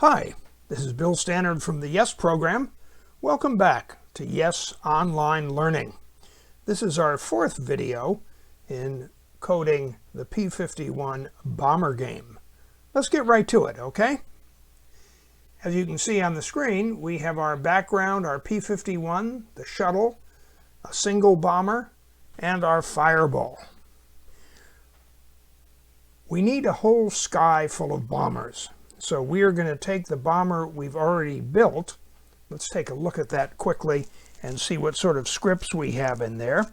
Hi, this is Bill Stannard from the YES program. Welcome back to YES Online Learning. This is our fourth video in coding the P51 bomber game. Let's get right to it, okay? As you can see on the screen, we have our background, our P51, the shuttle, a single bomber, and our fireball. We need a whole sky full of bombers. So we are going to take the bomber we've already built. Let's take a look at that quickly and see what sort of scripts we have in there.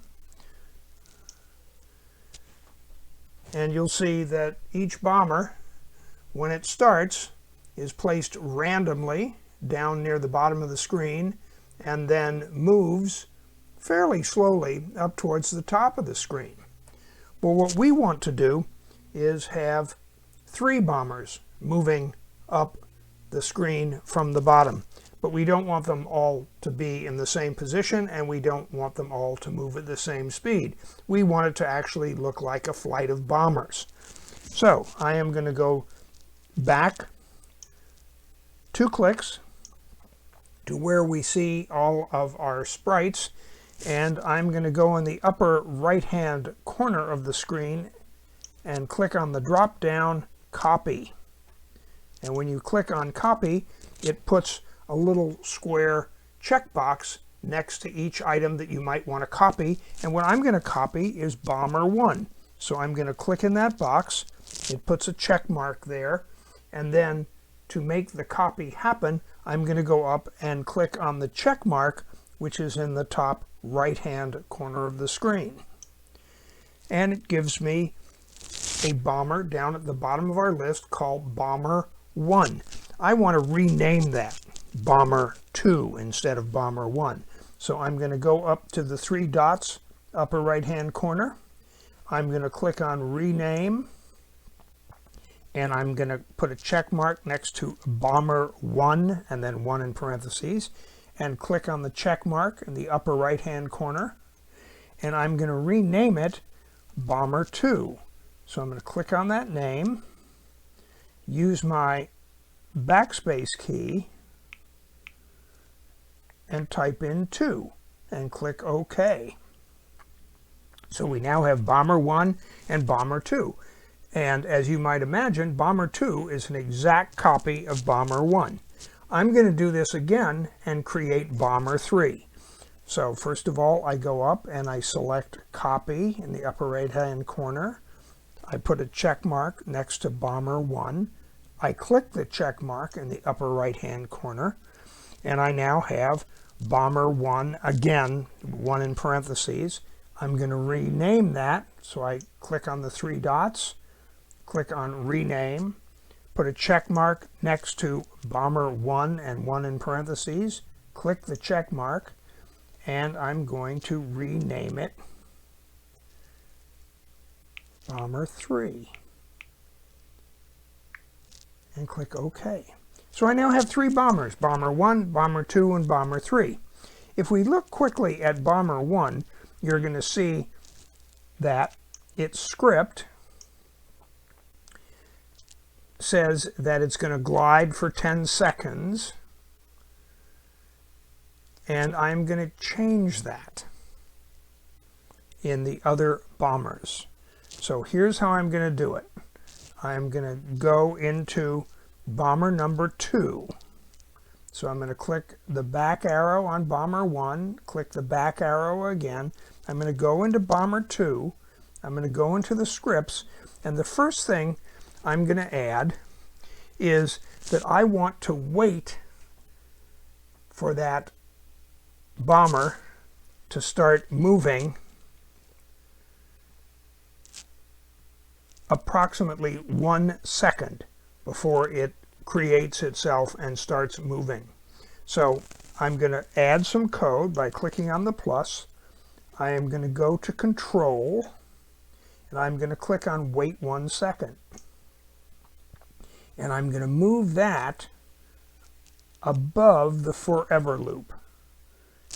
And you'll see that each bomber, when it starts, is placed randomly down near the bottom of the screen and then moves fairly slowly up towards the top of the screen. Well, what we want to do is have 3 bombers moving up the screen from the bottom, but we don't want them all to be in the same position, and we don't want them all to move at the same speed. We want it to actually look like a flight of bombers. So I am going to go back 2 clicks to where we see all of our sprites, and I'm going to go in the upper right hand corner of the screen and click on the drop down copy. And when you click on copy, it puts a little square checkbox next to each item that you might want to copy. And what I'm going to copy is bomber 1. So I'm going to click in that box. It puts a check mark there. And then to make the copy happen, I'm going to go up and click on the check mark, which is in the top right hand corner of the screen. And it gives me a bomber down at the bottom of our list called bomber 1. I want to rename that bomber 2 instead of bomber 1. So I'm going to go up to the 3 dots, upper right hand corner. I'm going to click on rename, and I'm going to put a check mark next to bomber 1 and then 1 in parentheses, and click on the check mark in the upper right hand corner, and I'm going to rename it bomber 2. So I'm going to click on that name, use my backspace key, and type in 2, and click OK. So we now have bomber 1 and bomber 2. And as you might imagine, bomber 2 is an exact copy of bomber 1. I'm going to do this again and create bomber 3. So first of all, I go up and I select copy in the upper right hand corner. I put a check mark next to bomber 1. I click the check mark in the upper right hand corner, and I now have bomber 1 again, 1 in parentheses. I'm going to rename that, so I click on the 3 dots, click on rename, put a check mark next to bomber 1 and 1 in parentheses, click the check mark, and I'm going to rename it bomber 3, and click OK. So I now have 3 bombers, bomber 1, bomber 2, and bomber 3. If we look quickly at bomber 1, you're going to see that its script says that it's going to glide for 10 seconds, and I'm going to change that in the other bombers. So here's how I'm going to do it. I'm going to go into bomber number 2. So I'm going to click the back arrow on bomber 1, click the back arrow again. I'm going to go into bomber 2. I'm going to go into the scripts, and the first thing I'm going to add is that I want to wait for that bomber to start moving approximately 1 second before it creates itself and starts moving. So I'm going to add some code by clicking on the plus. I am going to go to control, and I'm going to click on wait 1 second. And I'm going to move that above the forever loop.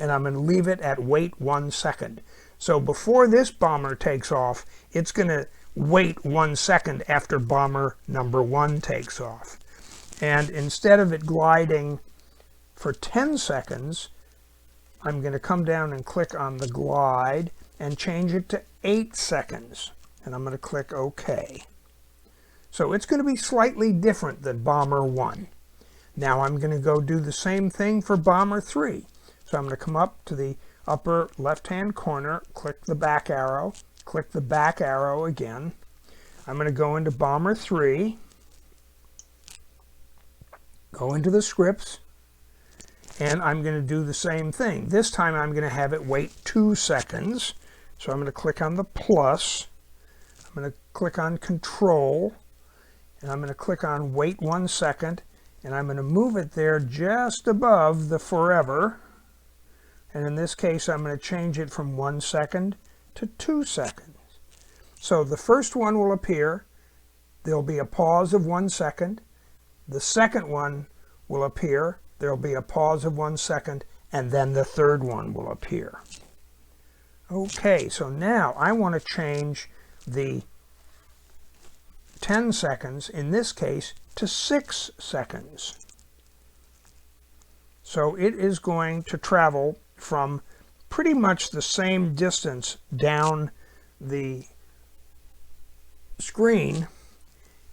And I'm going to leave it at wait 1 second. So before this bomber takes off, it's going to wait 1 second after bomber number 1 takes off. And instead of it gliding for 10 seconds, I'm going to come down and click on the glide and change it to 8 seconds. And I'm going to click OK. So it's going to be slightly different than Bomber 1. Now I'm going to go do the same thing for Bomber 3. So I'm going to come up to the upper left-hand corner, click the back arrow again. I'm going to go into Bomber 3, go into the scripts, and I'm going to do the same thing. This time I'm going to have it wait 2 seconds. So I'm going to click on the plus, I'm going to click on Control, and I'm going to click on wait 1 second, and I'm going to move it there just above the forever. And in this case, I'm going to change it from 1 second to 2 seconds. So the first one will appear. There'll be a pause of 1 second. The second one will appear. There'll be a pause of 1 second. And then the third one will appear. Okay, so now I want to change the 10 seconds, in this case, to 6 seconds. So it is going to travel from pretty much the same distance down the screen.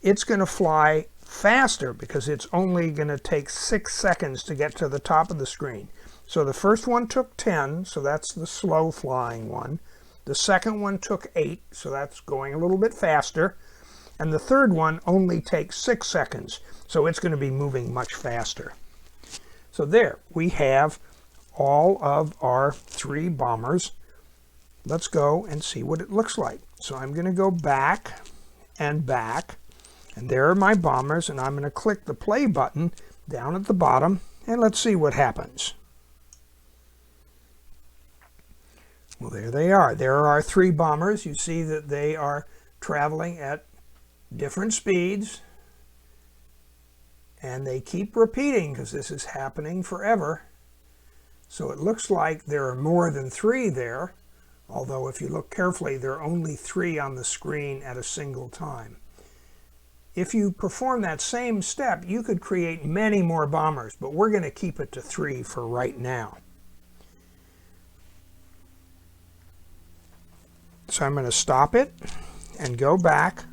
It's going to fly faster because it's only going to take 6 seconds to get to the top of the screen. So the first one took 10, so that's the slow flying one. The second one took 8, so that's going a little bit faster. And the third one only takes 6 seconds, so it's going to be moving much faster. So there, we have all of our 3 bombers. Let's go and see what it looks like. So I'm going to go back, and there are my bombers, and I'm going to click the play button down at the bottom, and let's see what happens. Well, there they are. There are our 3 bombers. You see that they are traveling at different speeds, and they keep repeating because this is happening forever. So it looks like there are more than 3 there, although if you look carefully, there are only 3 on the screen at a single time. If you perform that same step, you could create many more bombers, but we're going to keep it to 3 for right now. So I'm going to stop it and go back,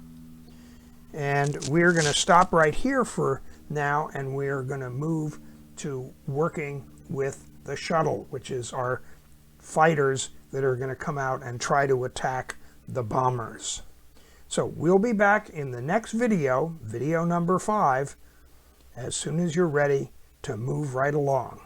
and we're going to stop right here for now, and we're going to move to working with the shuttle, which is our fighters that are going to come out and try to attack the bombers. So we'll be back in the next video, video number 5, as soon as you're ready to move right along.